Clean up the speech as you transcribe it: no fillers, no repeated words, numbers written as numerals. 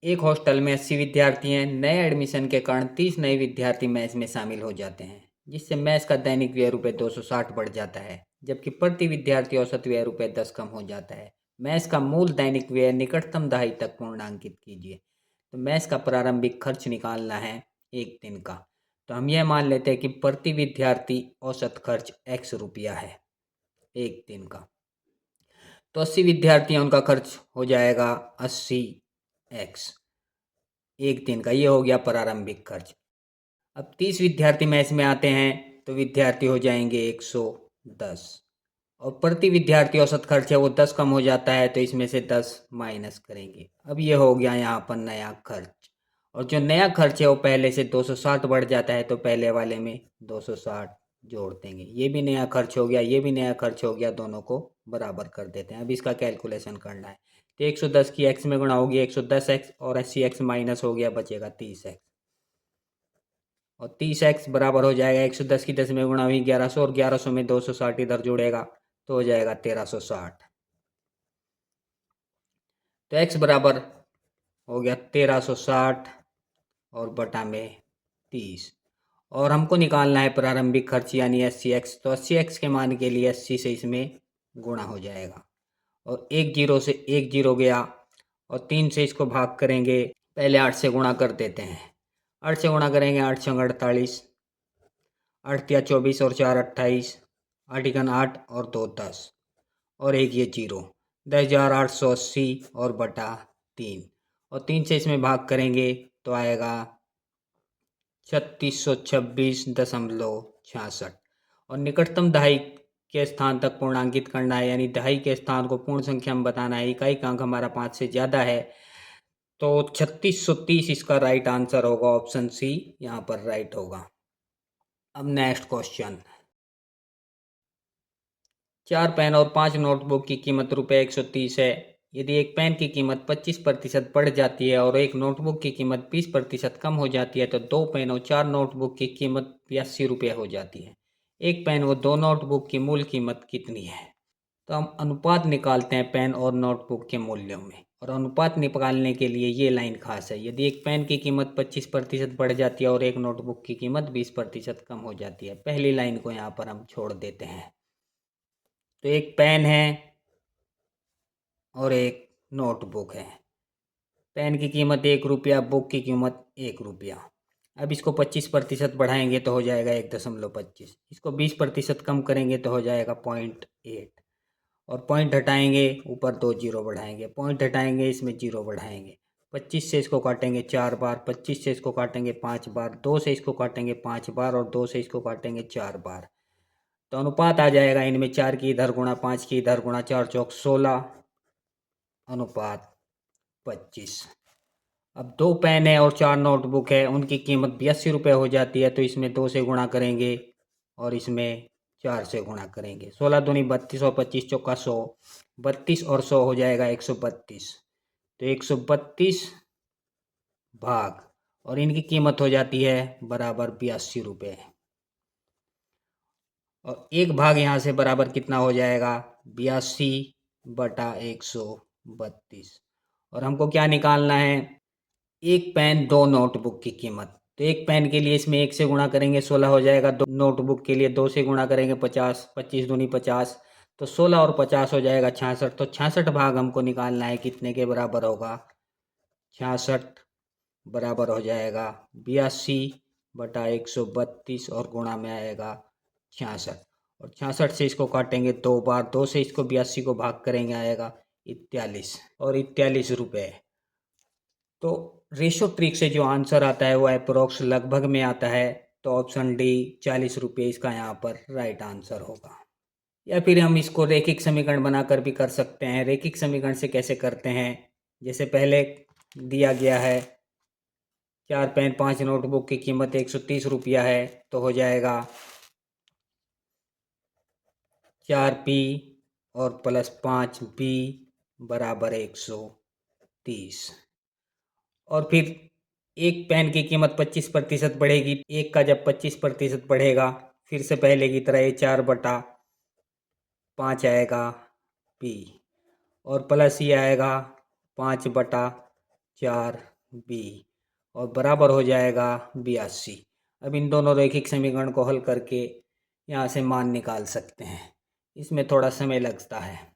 एक हॉस्टल में 80 विद्यार्थी हैं। नए एडमिशन के कारण 30 नए विद्यार्थी मेस में शामिल हो जाते हैं, जिससे मेस का दैनिक व्यय रुपये 260 बढ़ जाता है, जबकि प्रति विद्यार्थी औसत व्यय रुपये 10 कम हो जाता है। मेस का मूल दैनिक व्यय निकटतम दहाई तक पूर्णांकित कीजिए। तो मेस का प्रारंभिक खर्च निकालना है एक दिन का। तो हम यह मान लेते हैं कि प्रति विद्यार्थी औसत खर्च x रुपया है एक दिन का। तो 80 विद्यार्थी हैं, उनका खर्च हो जाएगा 80x एक दिन का। ये हो गया प्रारंभिक खर्च। अब 30 विद्यार्थी मेस में आते हैं तो विद्यार्थी हो जाएंगे 110, और प्रति विद्यार्थी औसत खर्च है वो 10 कम हो जाता है, तो इसमें से 10 माइनस करेंगे। अब ये हो गया यहाँ पर नया खर्च, और जो नया खर्च है वो पहले से 260 बढ़ जाता है, तो पहले वाले में 260 जोड़ देंगे। ये भी नया खर्च हो गया, ये भी नया खर्च हो गया, दोनों को बराबर कर देते हैं। अब इसका कैलकुलेशन करना है। तो 110 की x में गुणा होगी 110x, और 80x माइनस हो गया, बचेगा 30x। और 30x बराबर हो जाएगा 110 की 10 में गुणा हुई 1100, और 1100 में 260 इधर जुड़ेगा तो हो जाएगा 1360। तो x बराबर हो गया 1360 और बटा में 30। और हमको निकालना है प्रारंभिक खर्च यानी 80x। तो 80x के मान के लिए 80 से इसमें गुणा हो जाएगा, और एक जीरो से एक जीरो गया, और 3 से इसको भाग करेंगे। पहले 8 से गुणा कर देते हैं। 8 से गुणा करेंगे, 8 छंग 48, 8 या 24 और 4 28, 8 इकन 8 और 2 10, और एक ये जीरो, 10,880 और बटा 3, और 3 से इसमें भाग करेंगे तो आएगा 3626.66। और निकटतम दहाई के स्थान तक पूर्णांकित करना है, यानी दहाई के स्थान को पूर्ण संख्या में बताना है। इकाई का अंक हमारा 5 से ज़्यादा है, तो 3630 इसका राइट आंसर होगा। ऑप्शन सी यहाँ पर राइट होगा। अब नेक्स्ट क्वेश्चन। 4 पेन और 5 नोटबुक की कीमत रुपये 130 है। यदि एक पेन की कीमत 25% बढ़ जाती है और एक नोटबुक की कीमत 20% कम हो जाती है, तो 2 पेन और 4 नोटबुक की कीमत 82 रुपये हो जाती है। एक पेन व 2 नोटबुक की मूल कीमत कितनी है? तो हम अनुपात निकालते हैं पेन और नोटबुक के मूल्यों में, और अनुपात निकालने के लिए ये लाइन खास है। यदि एक पेन की कीमत 25% बढ़ जाती है और एक नोटबुक की कीमत 20% कम हो जाती है। पहली लाइन को यहाँ पर हम छोड़ देते हैं। तो एक पेन है और एक नोटबुक है। पेन की कीमत 1 रुपया, बुक की कीमत 1 रुपया। अब इसको 25% बढ़ाएंगे तो हो जाएगा 1.25। इसको 20% कम करेंगे तो हो जाएगा 0.8, और पॉइंट हटाएंगे, ऊपर 2 जीरो बढ़ाएंगे, पॉइंट हटाएंगे, इसमें जीरो बढ़ाएंगे। 25 से इसको काटेंगे 4 बार, 25 से इसको काटेंगे 5 बार, 2 से इसको काटेंगे 5 बार, और 2 से इसको काटेंगे 4 बार। तो अनुपात आ जाएगा इनमें 4 की इधर गुणा, 5 की इधर गुणा, 4 चौक 16 अनुपात 25। अब 2 पेन है और 4 नोटबुक है, उनकी कीमत 82 रुपये हो जाती है, तो इसमें 2 से गुणा करेंगे और इसमें 4 से गुणा करेंगे। 16 दूनी 32 और 25 चौका 100, 32 और 100 हो जाएगा 132। तो 132 भाग, और इनकी कीमत हो जाती है बराबर 82 रुपये। और एक भाग यहाँ से बराबर कितना हो जाएगा? 82/132। और हमको क्या निकालना है? एक पेन 2 नोटबुक की कीमत। तो एक पेन के लिए इसमें 1 से गुणा करेंगे 16 हो जाएगा। 2 नोटबुक के लिए 2 से गुणा करेंगे 50, 25 दूनी 50, तो 16 और 50 हो जाएगा 66। तो 66 भाग हमको निकालना है, कितने के बराबर होगा? 66 बराबर हो जाएगा 82/132, और गुणा में आएगा 66। और 66 से इसको काटेंगे 2 बार, 2 से इसको 82 को भाग करेंगे, आएगा 41, और 41 रुपये। तो रेशो ट्रिक से जो आंसर आता है वो अप्रोक्स लगभग में आता है। तो ऑप्शन डी 40 रुपये इसका यहाँ पर राइट आंसर होगा। या फिर हम इसको रैखिक समीकरण बनाकर भी कर सकते हैं। रैखिक समीकरण से कैसे करते हैं? जैसे पहले दिया गया है 4 पेन 5 नोटबुक की कीमत 130 रुपया है, तो हो जाएगा 4p और प्लस 5b बराबर 130। और फिर एक पेन की कीमत 25% बढ़ेगी। एक का जब 25% बढ़ेगा, फिर से पहले की तरह ये 4/5 आएगा p, और प्लस ये आएगा 5/10 4 बी और बराबर हो जाएगा 82। अब इन दोनों रैखिक समीकरण को हल करके यहाँ से मान निकाल सकते हैं। इसमें थोड़ा समय लगता है।